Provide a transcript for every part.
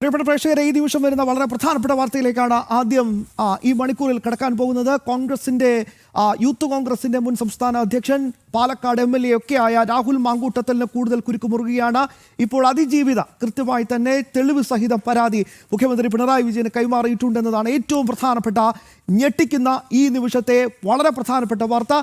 പ്രിയപ്പെട്ട പ്രേക്ഷകരെ, ഈ നിമിഷം വരുന്ന വളരെ പ്രധാനപ്പെട്ട വാർത്തയിലേക്കാണ് ആദ്യം ഈ മണിക്കൂറിൽ കടക്കാൻ പോകുന്നത്. യൂത്ത് കോൺഗ്രസിന്റെ മുൻ സംസ്ഥാന അധ്യക്ഷൻ, പാലക്കാട് MLA ഒക്കെ ആയ രാഹുൽ മാങ്കൂട്ടത്തലിന് കൂടുതൽ കുരുക്കുമുറുകയാണ്. ഇപ്പോൾ അതിജീവിത കൃത്യമായി തന്നെ തെളിവ് സഹിതം പരാതി മുഖ്യമന്ത്രി പിണറായി വിജയന് കൈമാറിയിട്ടുണ്ടെന്നതാണ് ഏറ്റവും പ്രധാനപ്പെട്ട, ഞെട്ടിക്കുന്ന ഈ നിമിഷത്തെ വളരെ പ്രധാനപ്പെട്ട വാർത്ത.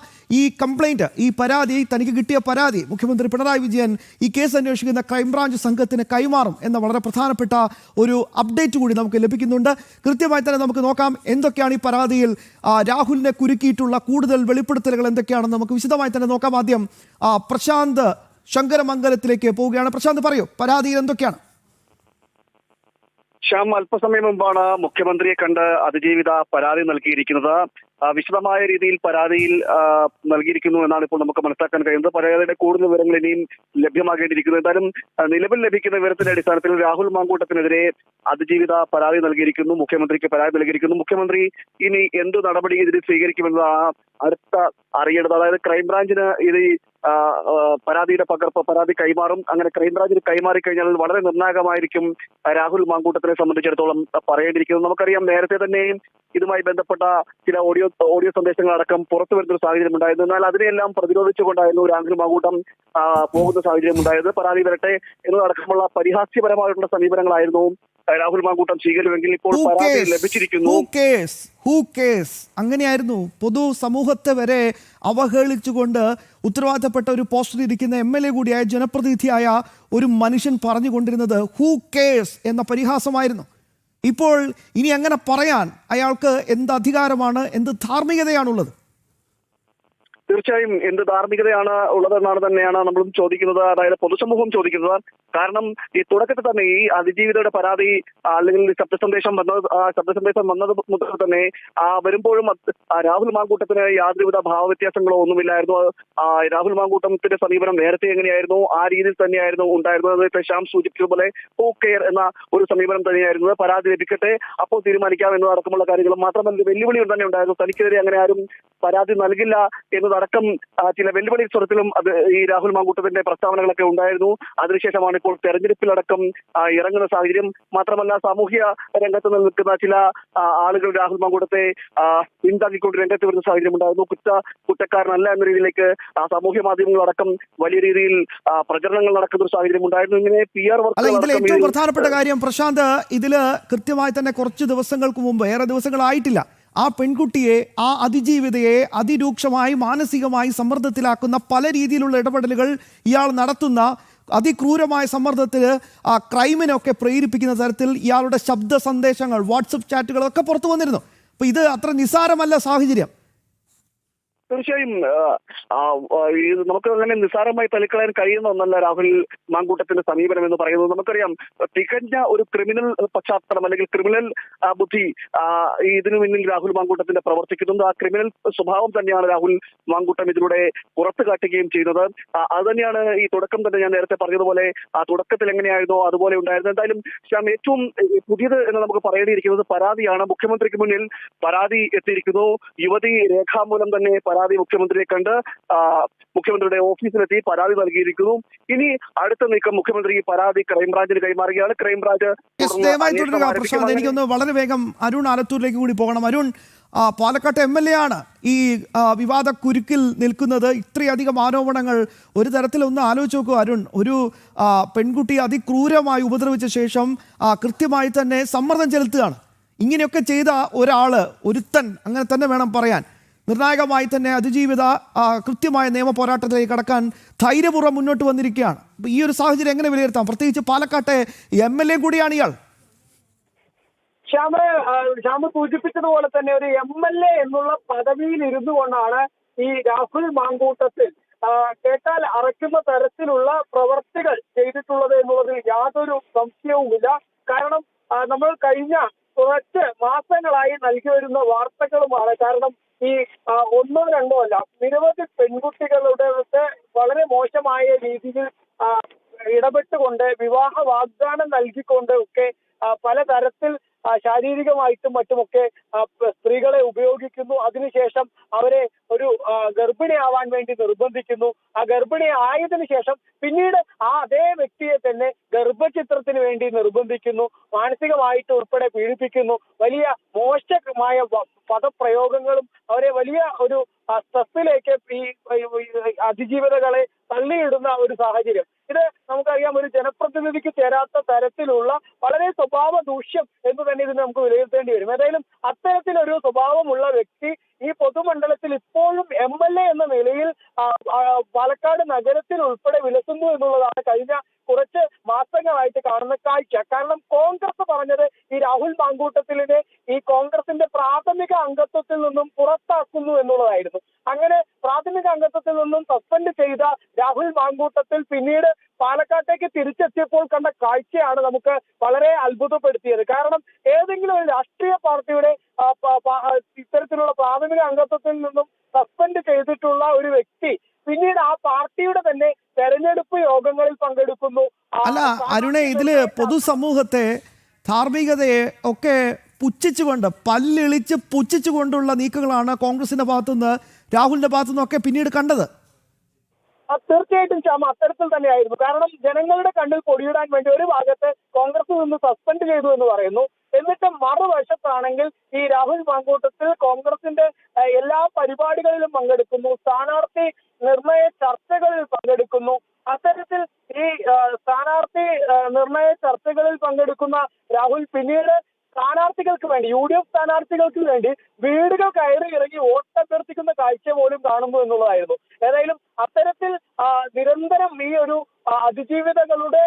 ഈ കംപ്ലൈന്റ്, ഈ പരാതി, തനിക്ക് കിട്ടിയ പരാതി മുഖ്യമന്ത്രി പിണറായി വിജയൻ ഈ കേസ് അന്വേഷിക്കുന്ന ക്രൈംബ്രാഞ്ച് സംഘത്തിന് കൈമാറും എന്ന വളരെ പ്രധാനപ്പെട്ട ഒരു അപ്ഡേറ്റ് കൂടി നമുക്ക് ലഭിക്കുന്നുണ്ട്. കൃത്യമായി തന്നെ നമുക്ക് നോക്കാം എന്തൊക്കെയാണ് ഈ പരാതിയിൽ രാഹുലിനെ കുരുക്കിയിട്ടുള്ള കൂടുതൽ വെളിപ്പെടുത്തലുകൾ എന്തൊക്കെയാണെന്ന് നമുക്ക് വിശദമായി തന്നെ നോക്കാം. ആദ്യം പ്രശാന്ത് ശങ്കരമംഗലത്തിലേക്ക് പോവുകയാണ്. പ്രശാന്ത്, പറയൂ, പരാതിയിൽ എന്തൊക്കെയാണ്? ശ്യാം, അല്പസമയം മുമ്പാണ് മുഖ്യമന്ത്രിയെ കണ്ട് അതിജീവിത പരാതി നൽകിയിരിക്കുന്നത്. വിശദമായ രീതിയിൽ പരാതിയിൽ നൽകിയിരിക്കുന്നു എന്നാണ് ഇപ്പോൾ നമുക്ക് മനസ്സിലാക്കാൻ കഴിയുന്നത്. പരാതിയുടെ കൂടുതൽ വിവരങ്ങൾ ഇനിയും ലഭ്യമാകേണ്ടിയിരിക്കുന്നു. എന്തായാലും നിലവിൽ ലഭിക്കുന്ന വിവരത്തിന്റെ അടിസ്ഥാനത്തിൽ രാഹുൽ മാങ്കൂട്ടത്തിനെതിരെ അതിജീവിത പരാതി നൽകിയിരിക്കുന്നു, മുഖ്യമന്ത്രിക്ക് പരാതി നൽകിയിരിക്കുന്നു. മുഖ്യമന്ത്രി ഇനി എന്ത് നടപടി ഇതിൽ സ്വീകരിക്കുമെന്നതാണ് അടുത്ത അറിയേണ്ടത്. അതായത് ക്രൈംബ്രാഞ്ചിന് ഇത് പരാതിയുടെ പകർപ്പ് പരാതി കൈമാറും. അങ്ങനെ ക്രൈംബ്രാഞ്ചിന് കൈമാറി കഴിഞ്ഞാൽ വളരെ നിർണായകമായിരിക്കും രാഹുൽ മാങ്കൂട്ടത്തിനെ സംബന്ധിച്ചിടത്തോളം പറയേണ്ടിയിരിക്കുന്നത്. നമുക്കറിയാം, നേരത്തെ തന്നെ ഇതുമായി ബന്ധപ്പെട്ട ചില ഓഡിയോ സന്ദേശങ്ങളടക്കം പുറത്തു വരുന്നൊരു സാഹചര്യം ഉണ്ടായിരുന്നു. എന്നാൽ അതിനെല്ലാം പ്രതിരോധിച്ചുകൊണ്ടായിരുന്നു രാഹുൽ മാങ്കൂട്ടം പോകുന്ന സാഹചര്യം ഉണ്ടായത്. പരാതി വരട്ടെ എന്നതടക്കമുള്ള പരിഹാസ്യപരമായിട്ടുള്ള സമീപനങ്ങളായിരുന്നു രാഹുൽ മാങ്കൂട്ടം സ്വീകരിക്കുമെങ്കിൽ ഇപ്പോൾ പരാതി ലഭിച്ചിരിക്കുന്നു. അങ്ങനെയായിരുന്നു പൊതു സമൂഹത്തെ വരെ അവഹേളിച്ചുകൊണ്ട് ഉത്തരവാദിത്തപ്പെട്ട ഒരു പോസ്റ്റിൽ ഇരിക്കുന്ന MLA കൂടിയായ ജനപ്രതിനിധിയായ ഒരു മനുഷ്യൻ പറഞ്ഞുകൊണ്ടിരുന്നത് ഹൂ കേസ് എന്ന പരിഹാസമായിരുന്നു. ഇപ്പോൾ ഇനി അങ്ങനെ പറയാൻ അയാൾക്ക് എന്ത് അധികാരമാണ്, എന്ത് ധാർമ്മികതയാണുള്ളത്? തീർച്ചയായും എന്ത് ധാർമ്മികതയാണ് ഉള്ളതെന്നാണ് തന്നെയാണ് നമ്മളും ചോദിക്കുന്നത്, അതായത് പൊതുസമൂഹം ചോദിക്കുന്നത്. കാരണം ഈ തുടക്കത്തിൽ തന്നെ ഈ അതിജീവിതയുടെ പരാതി അല്ലെങ്കിൽ ശബ്ദസന്ദേശം വന്നത് മുതൽ തന്നെ വരുമ്പോഴും രാഹുൽ മാങ്കൂട്ടത്തിന് യാതൊരുവിധ ഭാവവ്യത്യാസങ്ങളോ ഒന്നുമില്ലായിരുന്നു. രാഹുൽ മാങ്കൂട്ടത്തിന്റെ സമീപനം നേരത്തെ എങ്ങനെയായിരുന്നു ആ രീതിയിൽ തന്നെയായിരുന്നു ഉണ്ടായിരുന്നത്. ശ്യാം സൂചിപ്പിച്ചതുപോലെ ഹൂ കെയർ എന്ന ഒരു സമീപനം തന്നെയായിരുന്നത്. പരാതി ലഭിക്കട്ടെ, അപ്പോൾ തീരുമാനിക്കാം എന്നതടക്കമുള്ള കാര്യങ്ങളും. മാത്രമല്ല വെല്ലുവിളി തന്നെ ഉണ്ടായിരുന്നു. തനിക്കെതിരെ അങ്ങനെ ആരും പരാതി നൽകില്ല എന്നതടക്കം ചില വെല്ലുവിളി സ്വരത്തിലും ഈ രാഹുൽ മാങ്കൂട്ടത്തിന്റെ പ്രസ്താവനകളൊക്കെ ഉണ്ടായിരുന്നു. അതിനുശേഷമാണ് ഇപ്പോൾ തെരഞ്ഞെടുപ്പിലടക്കം ഇറങ്ങുന്ന സാഹചര്യം. മാത്രമല്ല, സാമൂഹ്യ രംഗത്ത് നിൽക്കുന്ന ചില ആളുകൾ രാഹുൽ മാങ്കൂട്ടത്തെ പിന്താങ്ങിക്കൊണ്ട് രംഗത്ത് വരുന്ന സാഹചര്യം ഉണ്ടായിരുന്നു. കുറ്റക്കാരനല്ല എന്ന രീതിയിലേക്ക് സാമൂഹ്യ മാധ്യമങ്ങളടക്കം വലിയ രീതിയിൽ പ്രചരണങ്ങൾ നടക്കുന്ന ഒരു സാഹചര്യം ഉണ്ടായിരുന്നു. ഇങ്ങനെ PR ഇതിൽ ഏറ്റവും പ്രധാനപ്പെട്ട കാര്യം പ്രശാന്ത്, ഇതില് കൃത്യമായി തന്നെ കുറച്ച് ദിവസങ്ങൾക്ക് മുമ്പ്, ഏറെ ദിവസങ്ങളായിട്ടില്ല, ആ പെൺകുട്ടിയെ, ആ അതിജീവിതയെ അതിരൂക്ഷമായി മാനസികമായി സമ്മർദ്ദത്തിലാക്കുന്ന പല രീതിയിലുള്ള ഇടപെടലുകൾ ഇയാൾ നടത്തുന്ന അതിക്രൂരമായ സമ്മർദ്ദത്തിന് ക്രൈമിനൊക്കെ പ്രേരിപ്പിക്കുന്ന തരത്തിൽ ഇയാളുടെ ശബ്ദ സന്ദേശങ്ങൾ, വാട്സപ്പ് ചാറ്റുകളൊക്കെ പുറത്തു വന്നിരുന്നു. അപ്പോൾ ഇത് അത്ര നിസ്സാരമല്ല സാഹചര്യം. തീർച്ചയായും നമുക്ക് അങ്ങനെ നിസ്സാരമായി തള്ളിക്കളയാൻ കഴിയുന്ന ഒന്നല്ല രാഹുൽ മാങ്കൂട്ടത്തിന്റെ സമീപനം എന്ന് പറയുന്നത്. നമുക്കറിയാം, തികഞ്ഞ ഒരു ക്രിമിനൽ പശ്ചാത്തലം അല്ലെങ്കിൽ ക്രിമിനൽ ബുദ്ധി ഇതിനു മുന്നിൽ രാഹുൽ മാങ്കൂട്ടത്തിന്റെ പ്രവർത്തിക്കുന്നുണ്ട്. ആ ക്രിമിനൽ സ്വഭാവം തന്നെയാണ് രാഹുൽ മാങ്കൂട്ടം ഇതിലൂടെ പുറത്തു കാട്ടുകയും ചെയ്യുന്നത്. അത് തന്നെയാണ് ഈ തുടക്കം തന്നെ ഞാൻ നേരത്തെ പറഞ്ഞതുപോലെ തുടക്കത്തിൽ എങ്ങനെയായിരുന്നോ അതുപോലെ ഉണ്ടായിരുന്നു. എന്തായാലും ശ്യാം, ഏറ്റവും പുതിയത് എന്ന് നമുക്ക് പറയേണ്ടിയിരിക്കുന്നത് പരാതിയാണ്. മുഖ്യമന്ത്രിക്ക് മുന്നിൽ പരാതി എത്തിയിരിക്കുന്നു. യുവതി രേഖാമൂലം തന്നെ പരാതി മുഖ്യമന്ത്രിയെ കണ്ട് മുഖ്യമന്ത്രിയുടെ ഓഫീസിലെത്തി പരാതി നൽകിയിരിക്കുന്നു. ഇനി അടുത്ത നീക്കം മുഖ്യമന്ത്രി ഈ പരാതി ക്രൈംബ്രാഞ്ചിന് കൈമാറുകയാണ്. ക്രൈംബ്രാഞ്ച് എനിക്കൊന്ന് വളരെ വേഗം അരുൺ ആലത്തൂരിലേക്ക് കൂടി പോകണം. അരുൺ, പാലക്കാട്ട് MLA ആണ് ഈ വിവാദ കുരുക്കിൽ നിൽക്കുന്നത്. ഇത്രയധികം ആരോപണങ്ങൾ ഒരു തരത്തിലൊന്ന് ആലോചിച്ച് നോക്കൂ അരുൺ. ഒരു പെൺകുട്ടി അതിക്രൂരമായി ഉപദ്രവിച്ച ശേഷം കൃത്യമായി തന്നെ സമ്മർദ്ദം ചെലുത്തുകയാണ്. ഇങ്ങനെയൊക്കെ ചെയ്ത ഒരുത്തൻ, അങ്ങനെ തന്നെ വേണം പറയാൻ, നിർണായകമായി തന്നെ അതിജീവിത കൃത്യമായ നിയമ പോരാട്ടത്തിലേക്ക് കടക്കാൻ ധൈര്യപൂർവ്വം മുന്നോട്ട് വന്നിരിക്കുകയാണ്. ഈ ഒരു സാഹചര്യം എങ്ങനെ വിലയിരുത്താം? പ്രത്യേകിച്ച് പാലക്കാട്ടെ MLA കൂടിയാണ് ഇയാൾ. ശ്യാമ സൂചിപ്പിച്ചതുപോലെ തന്നെ ഒരു MLA എന്നുള്ള പദവിയിൽ ഇരുന്നു കൊണ്ടാണ് ഈ രാഹുൽ മാങ്കൂട്ടത്തിൽ കേട്ടാൽ അറയ്ക്കുന്ന തരത്തിലുള്ള പ്രവർത്തികൾ ചെയ്തിട്ടുള്ളത് എന്നുള്ളതിൽ യാതൊരു സംശയവുമില്ല. കാരണം നമ്മൾ കഴിഞ്ഞ കുറച്ച് മാസങ്ങളായി നൽകി വരുന്ന വാർത്തകളുമാണ്. കാരണം ഈ ഒന്നോ രണ്ടോ അല്ല, നിരവധി പെൺകുട്ടികളുടെ വളരെ മോശമായ രീതിയിൽ ഇടപെട്ടുകൊണ്ട് വിവാഹ വാഗ്ദാനം നൽകിക്കൊണ്ട് ഒക്കെ പലതരത്തിൽ ശാരീരികമായിട്ടും മറ്റുമൊക്കെ സ്ത്രീകളെ ഉപയോഗിക്കുന്നു. അതിനുശേഷം അവരെ ഒരു ഗർഭിണിയാവാൻ വേണ്ടി നിർബന്ധിക്കുന്നു. ആ ഗർഭിണി ആയതിനു ശേഷം പിന്നീട് ആ അതേ വ്യക്തിയെ തന്നെ ഗർഭചിത്രത്തിന് വേണ്ടി നിർബന്ധിക്കുന്നു, മാനസികമായിട്ട് ഉൾപ്പെടെ പീഡിപ്പിക്കുന്നു. വലിയ മോശമായ പദപ്രയോഗങ്ങളും അവരെ വലിയ ഒരു സ്ട്രെസ്സിലേക്ക് ഈ അതിജീവിതകളെ തള്ളിയിടുന്ന ഒരു സാഹചര്യം. ഇത് നമുക്കറിയാം, ഒരു ജനപ്രതിനിധിക്ക് ചേരാത്ത തരത്തിലുള്ള വളരെ സ്വഭാവ ദൂഷ്യം എന്ന് തന്നെ ഇതിന് നമുക്ക് വിലയിരുത്തേണ്ടി വരും. ഏതായാലും അത്തരത്തിലൊരു സ്വഭാവമുള്ള വ്യക്തി ഈ പൊതുമണ്ഡലത്തിൽ ഇപ്പോഴും MLA എന്ന നിലയിൽ പാലക്കാട് നഗരത്തിൽ ഉൾപ്പെടെ വിലസുന്നു എന്നുള്ളതാണ് കഴിഞ്ഞ കുറച്ച് മാസങ്ങളായിട്ട് കാണുന്ന കാഴ്ച. കാരണം കോൺഗ്രസ് പറഞ്ഞത് ഈ രാഹുൽ മാങ്കൂട്ടത്തിലിനെ ഈ കോൺഗ്രസിന്റെ പ്രാഥമിക അംഗത്വത്തിൽ നിന്നും പുറത്താക്കുന്നു എന്നുള്ളതായിരുന്നു. അങ്ങനെ പ്രാഥമിക അംഗത്വത്തിൽ നിന്നും സസ്പെൻഡ് ചെയ്ത രാഹുൽ മാങ്കൂട്ടത്തിൽ പിന്നീട് പാലക്കാട്ടേക്ക് തിരിച്ചെത്തിയപ്പോൾ കണ്ട കാഴ്ചയാണ് നമുക്ക് വളരെ അത്ഭുതപ്പെടുത്തിയത്. കാരണം ഏതെങ്കിലും ഒരു രാഷ്ട്രീയ പാർട്ടിയുടെ ഇത്തരത്തിലുള്ള പ്രാഥമിക അംഗത്വത്തിൽ നിന്നും സസ്പെൻഡ് ചെയ്തിട്ടുള്ള ഒരു വ്യക്തി പിന്നീട് ആ പാർട്ടിയുടെ തന്നെ തെരഞ്ഞെടുപ്പ് യോഗങ്ങളിൽ പങ്കെടുക്കുന്നു. അല്ല അരുണെ, ഇതില് പൊതുസമൂഹത്തെ, ധാർമ്മികതയെ ഒക്കെ പുച്ഛിച്ചുകൊണ്ട്, പല്ലിളിച്ച് പുച്ഛിച്ചുകൊണ്ടുള്ള നീക്കങ്ങളാണ് കോൺഗ്രസിന്റെ ഭാഗത്തുനിന്ന്, രാഹുലിന്റെ ഭാഗത്തുനിന്നൊക്കെ പിന്നീട് കണ്ടത്. തീർച്ചയായിട്ടും ശ്യാമ, അത്തരത്തിൽ തന്നെയായിരുന്നു. കാരണം ജനങ്ങളുടെ കണ്ണിൽ പൊടിയിടാൻ വേണ്ടി ഒരു ഭാഗത്ത് കോൺഗ്രസിൽ നിന്ന് സസ്പെൻഡ് ചെയ്തു എന്ന് പറയുന്നു. എന്നിട്ട് മറുവശത്താണെങ്കിൽ ഈ രാഹുൽ മാങ്കൂട്ടത്തിൽ കോൺഗ്രസിന്റെ എല്ലാ പരിപാടികളിലും പങ്കെടുക്കുന്നു, സ്ഥാനാർത്ഥി നിർണയ ചർച്ചകളിൽ പങ്കെടുക്കുന്നു. അത്തരത്തിൽ ഈ സ്ഥാനാർത്ഥി നിർണയ ചർച്ചകളിൽ പങ്കെടുക്കുന്ന രാഹുൽ പിന്നീട് സ്ഥാനാർത്ഥികൾക്ക് വേണ്ടി, UDF സ്ഥാനാർത്ഥികൾക്ക് വേണ്ടി വീടുകൾ കയറി ഇറങ്ങി വോട്ടഭ്യർത്ഥിക്കുന്ന കാഴ്ച പോലും കാണുന്നു എന്നുള്ളതായിരുന്നു. ഏതായാലും അത്തരത്തിൽ നിരന്തരം ഈ ഒരു അതിജീവിതകളുടെ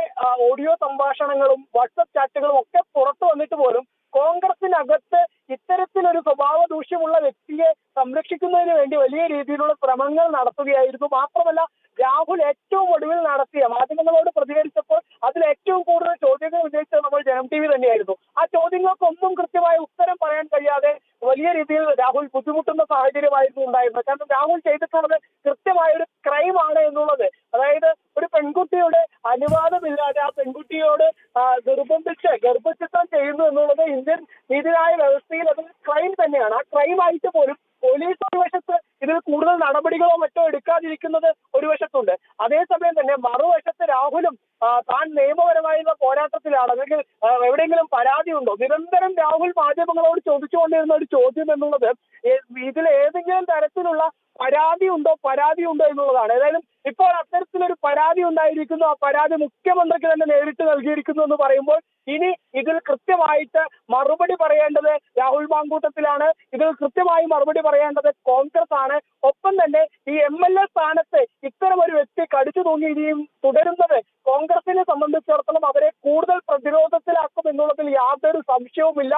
ഓഡിയോ സംഭാഷണങ്ങളും വാട്സപ്പ് ചാറ്റുകളും ഒക്കെ പുറത്തു വന്നിട്ട് പോലും കോൺഗ്രസിനകത്ത് ഇത്തരത്തിലൊരു സ്വഭാവ ദൂഷ്യമുള്ള വ്യക്തിയെ സംരക്ഷിക്കുന്നതിന് വേണ്ടി വലിയ രീതിയിലുള്ള ശ്രമങ്ങൾ നടത്തുകയായിരുന്നു. മാത്രമല്ല രാഹുൽ ഏറ്റവും ഒടുവിൽ നടത്തിയ മാധ്യമങ്ങളോട് പ്രതികരിച്ചപ്പോൾ അതിൽ ഏറ്റവും കൂടുതൽ ചോദ്യങ്ങൾ ഉന്നയിച്ചത് നമ്മൾ ജനം TV തന്നെയായിരുന്നു. ആ ചോദ്യങ്ങൾക്കൊന്നും കൃത്യമായ ഉത്തരം പറയാൻ കഴിയാതെ വലിയ രീതിയിൽ രാഹുൽ ബുദ്ധിമുട്ടുന്ന സാഹചര്യമായിരുന്നു ഉണ്ടായിരുന്നത്. കാരണം രാഹുൽ ചെയ്തിട്ടുള്ളത് കൃത്യമായ ഒരു ക്രൈമാണ് എന്നുള്ളത്. അതായത് ഒരു പെൺകുട്ടിയുടെ അനുവാദമില്ലാതെ ആ പെൺകുട്ടിയോട് നിർബന്ധിച്ച് ഗർഭചിത്രം ചെയ്യുന്നു എന്നുള്ളത് ഇന്ത്യൻ നീതിന്യായ വ്യവസ്ഥയിൽ അത് ക്രൈം തന്നെയാണ്. ആ ക്രൈമായിട്ട് പോലും പോലീസ് ഒരു വശത്ത് ഇതിൽ കൂടുതൽ നടപടികളോ മറ്റോ എടുക്കാതിരിക്കുന്നത് ഒരു വശത്തുണ്ട്. അതേസമയം തന്നെ മറുവശത്ത് രാഹുലും താൻ നിയമപരമായുള്ള പോരാട്ടത്തിലാണ്, അല്ലെങ്കിൽ എവിടെയെങ്കിലും പരാതി ഉണ്ടോ, നിരന്തരം രാഹുൽ മാധ്യമങ്ങളോട് ചോദിച്ചുകൊണ്ടിരുന്ന ഒരു ചോദ്യം എന്നുള്ളത് ഇതിൽ ഏതെങ്കിലും തരത്തിലുള്ള പരാതി ഉണ്ടോ എന്നുള്ളതാണ്. ഏതായാലും ഇപ്പോൾ അത്തരത്തിലൊരു പരാതി ഉണ്ടായിരിക്കുന്നു. ആ പരാതി മുഖ്യമന്ത്രിക്ക് തന്നെ നേരിട്ട് നൽകിയിരിക്കുന്നു എന്ന് പറയുമ്പോൾ ഇനി ഇതിൽ കൃത്യമായിട്ട് മറുപടി പറയേണ്ടത് രാഹുൽ മാങ്കൂട്ടത്തിലാണ്. ഇതിൽ കൃത്യമായി മറുപടി പറയേണ്ടത് കോൺഗ്രസ് ആണ്. ഒപ്പം തന്നെ ഈ MLA സ്ഥാനത്ത് ഇത്തരം ഒരു വ്യക്തി കടിച്ചു തൂങ്ങി ഇനിയും തുടരുന്നത് കോൺഗ്രസിനെ സംബന്ധിച്ചിടത്തോളം അവരെ കൂടുതൽ പ്രതിരോധത്തിലാക്കും എന്നുള്ളതിൽ യാതൊരു സംശയവുമില്ല.